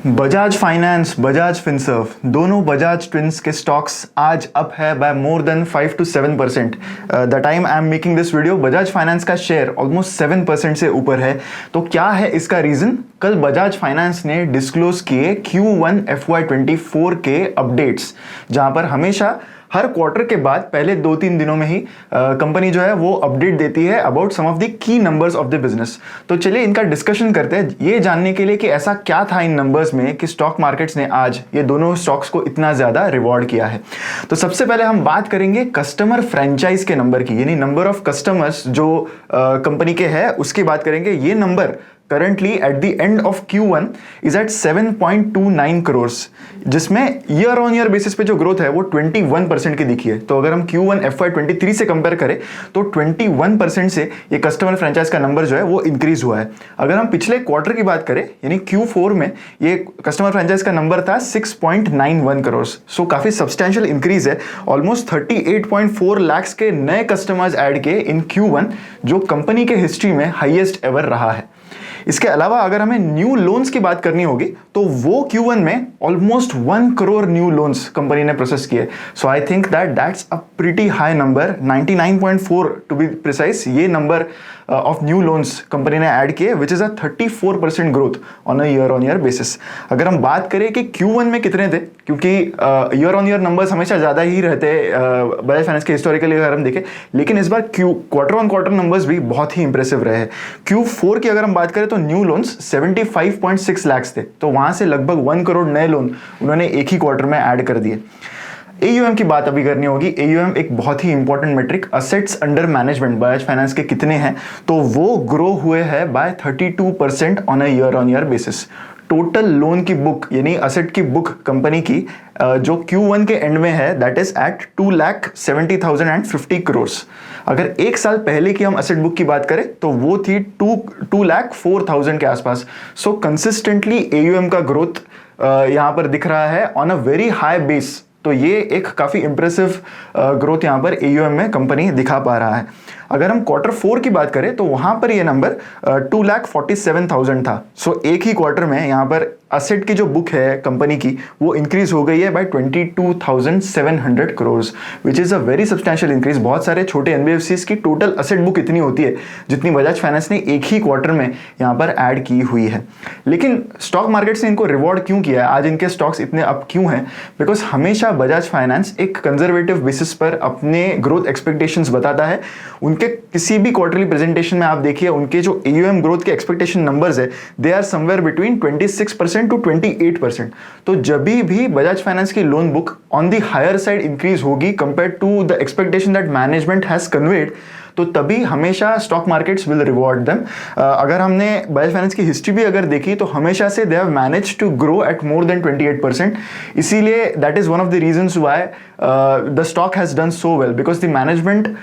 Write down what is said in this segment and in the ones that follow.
Bajaj finance, Bajaj Finserv, दोनों Bajaj twins के stocks आज अप है by more than 5 to 7%। The time I am making this video Bajaj finance का share almost 7% से ऊपर है। तो क्या है इसका रीजन? कल बजाज फाइनेंस ने डिस्क्लोज किए Q1 FY24 के अपडेट्स, जहां पर हमेशा हर क्वार्टर के बाद पहले 2-3 दिनों में ही कंपनी जो है वो अपडेट देती है about some of the key numbers of the business. तो चलिए इनका डिस्कशन करते हैं, ये जानने के लिए कि ऐसा क्या था इन नंबर्स में कि स्टॉक मार्केट्स ने आज ये दोनों स्टॉक्स को इतना ज्यादा रिवॉर्ड किया है। तो सबसे पहले हम बात करेंगे कस्टमर फ्रेंचाइज के नंबर की, यानी नंबर ऑफ कस्टमर्स जो कंपनी के है उसकी बात करेंगे। ये number currently at the end of Q1 is at 7.29 crores, जिसमें ईयर ऑन ईयर बेसिस पे जो ग्रोथ है वो 21% की दिखी है। तो अगर हम Q1 FY23 से कंपेयर करें तो 21% से ये कस्टमर फ्रेंचाइज का नंबर जो है वो इंक्रीज हुआ है। अगर हम पिछले क्वार्टर की बात करें यानी Q4 में ये कस्टमर फ्रेंचाइज का नंबर था 6.91 करोड़। सो काफी सब्सटैंशियल इंक्रीज है, ऑलमोस्ट 38.4 लाख के नए कस्टमर्स ऐड किए इन Q1, जो कंपनी के हिस्ट्री में हाईएस्ट एवर रहा है। इसके अलावा अगर हमें न्यू लोन्स की बात करनी होगी तो वो Q1 में almost 1 crore new loans company ने प्रोसेस किए। So I think that's a pretty high number, 99.4 to be precise. ये number of new loans company ने ऐड किए which is a 34% growth on a year on year basis. अगर हम बात करें कि Q1 में कितने थे, क्योंकि ईयर ऑन ईयर नंबर्स हमेशा ज्यादा ही रहते बजाज फाइनेंस के हिस्टोरिकली अगर हम देखें, लेकिन इस बार क्वार्टर ऑन क्वार्टर नंबर्स भी बहुत ही इंप्रेसिव रहे हैं। Q4 की अगर हम बात करें तो न्यू लोन्स 75.6 लाख थे, तो वहां से लगभग 1 करोड़ नए लोन उन्होंने एक ही क्वार्टर में ऐड कर दिए। AUM की बात अभी करनी होगी। AUM एक बहुत ही important metric, assets under management Bajaj Finance के कितने हैं, तो वो ग्रो हुए हैं by 32% on a year on year basis. Total loan की बुक यानी असेट की बुक कंपनी की जो Q1 के एंड में है दैट इज एट 2,70,050 करोड़। अगर एक साल पहले की हम असेट बुक की बात करें तो वो थी 2,04,000 के आसपास। सो कंसिस्टेंटली AUM का ग्रोथ यहां पर दिख रहा है on a very high base. तो ये एक काफी इंप्रेसिव ग्रोथ यहां पर AUM में कंपनी दिखा पा रहा है। अगर हम Q4 की बात करें तो वहां पर ये नंबर 2,47,000 था। सो एक ही क्वार्टर में यहां पर असेट की जो बुक है कंपनी की वो इंक्रीज हो गई है by 22,700 crore, which is a very substantial increase. बहुत सारे छोटे NBFCs की टोटल असेट बुक इतनी होती है जितनी बजाज फाइनेंस ने एक ही क्वार्टर में यहां पर ऐड की हुई है। लेकिन स्टॉक मार्केट्स ने इनको रिवॉर्ड क्यों किया है, आज इनके स्टॉक्स इतने अप क्यों हैं? बिकॉज हमेशा बजाज फाइनेंस एक कंजर्वेटिव बेसिस पर अपने ग्रोथ एक्सपेक्टेशंस बताता है। उनके किसी भी क्वार्टरली प्रेजेंटेशन में आप देखिए उनके जो AUM ग्रोथ के एक्सपेक्टेशन नंबर्स है they are somewhere between 26% to 28%। तो जब भी बजाज फाइनेंस की loan book on the higher side increase होगी compare to the expectation that management has conveyed, तो तभी हमेशा stock markets will reward them. अगर हमने बजाज फाइनेंस की हिस्ट्री भी अगर देखी तो हमेशा से they have managed to grow at more than 28%। इसीलिए that is one of the reasons why the stock has done so well, because the management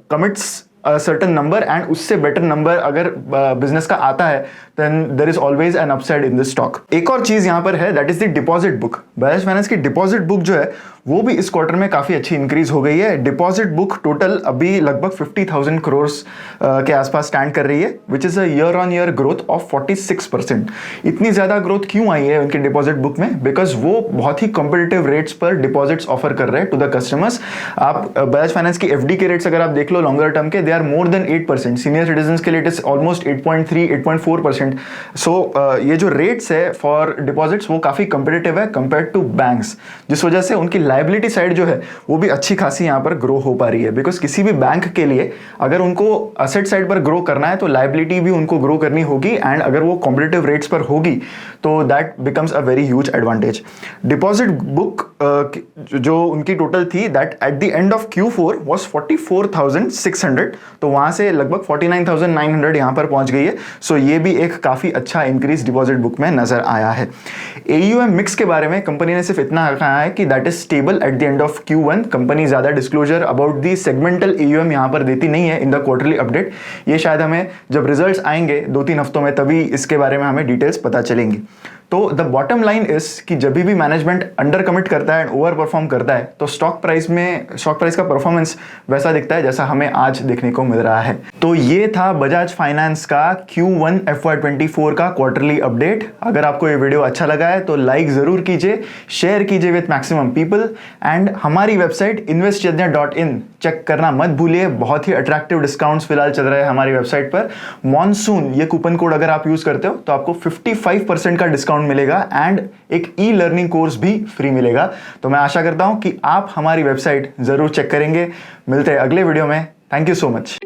commits a certain number and उससे better number अगर business का आता है then there is always an upside in this stock। एक और चीज यहां पर है that is the deposit book. Bajaj finance की डिपॉजिट बुक जो है वो भी इस क्वार्टर में काफी अच्छी इंक्रीज हो गई है। डिपॉजिट बुक टोटल अभी लगभग 50,000 करोड़ के आसपास स्टैंड कर रही है विच is a year on year growth of 46%। इतनी ज्यादा ग्रोथ क्यों आई है उनकी डिपॉजिट बुक में? बिकॉज वो बहुत ही कॉम्पिटिटिव रेट्स पर डिपॉजिट्स ऑफर कर रहे हैं टू द कस्टमर्स। आप बजाज फाइनेंस की FD के रेट्स अगर आप देख लो लॉन्गर टर्म के, they are more than 8%। Senior citizen के लिए इट इज ऑलमोस्ट 8.3 8.4%। सो ये जो रेट्स है फॉर डिपॉजिट्स वो काफी कॉम्पिटिटिव है कंपेयर टू बैंक्स, जिस वजह से उनकी लायबिलिटी साइड जो है वो भी अच्छी खासी यहाँ पर ग्रो हो पा रही है। बिकॉज किसी भी बैंक के लिए अगर उनको असेट साइड पर ग्रो करना है तो लायबिलिटी भी उनको ग्रो करनी होगी, एंड अगर वो कॉम्पिटिटिव रेट्स पर होगी तो that becomes a very huge advantage. Deposit book जो उनकी टोटल थी that at the end of Q4 was 44,600, तो वहां से लगभग 49,900 यहां पर पहुंच गई है। सो ये भी एक काफी अच्छा इंक्रीज डिपॉजिट बुक में नजर आया है। AUM मिक्स के बारे में कंपनी ने सिर्फ इतना कहा है कि that is stable at the end of Q1। Company ज्यादा disclosure about the segmental AUM यहां पर देती नहीं है इन द क्वार्टरली अपडेट। ये शायद हमें जब रिजल्ट्स आएंगे 2-3 हफ्तों में तभी इसके बारे में हमें डिटेल्स पता चलेंगी। तो द बॉटम लाइन इज कि जब भी मैनेजमेंट अंडर कमिट करता है एंड ओवर परफॉर्म करता है तो स्टॉक प्राइस का परफॉर्मेंस वैसा दिखता है जैसा हमें आज देखने को मिल रहा है। तो ये था बजाज फाइनेंस का Q1 FY24 का क्वार्टरली अपडेट। अगर आपको ये वीडियो अच्छा लगा है तो लाइक जरूर कीजिए, शेयर कीजिए विथ मैक्सिमम पीपल एंड हमारी वेबसाइट investchadnya.in चेक करना मत भूलिए। बहुत ही अट्रैक्टिव डिस्काउंट्स फिलहाल चल रहे हैं हमारी वेबसाइट पर। मॉनसून ये कूपन कोड अगर आप यूज करते हो तो आपको 55% का डिस्काउंट मिलेगा एंड एक ई लर्निंग कोर्स भी फ्री मिलेगा। तो मैं आशा करता हूं कि आप हमारी वेबसाइट जरूर चेक करेंगे। मिलते हैं अगले वीडियो में। Thank you so much.